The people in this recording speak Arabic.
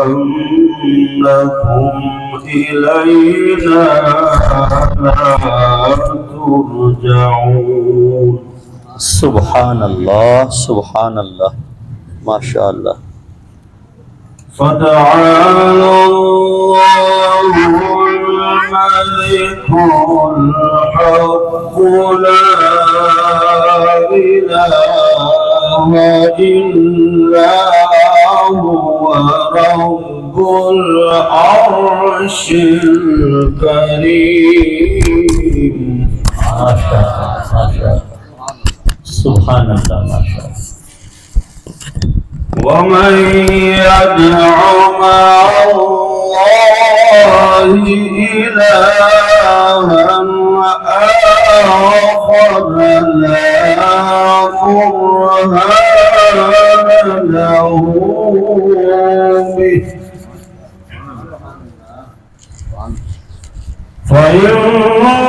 أنكم إلينا لا ترجعون سبحان الله سبحان الله ما شاء الله فتعالى الله الملك الحق لا إله إلا هو رب العرش الكريم ما شاء الله سبحان الله ما شاء الله ومن يدع مع الله إلها آخر لا برهان له به فإن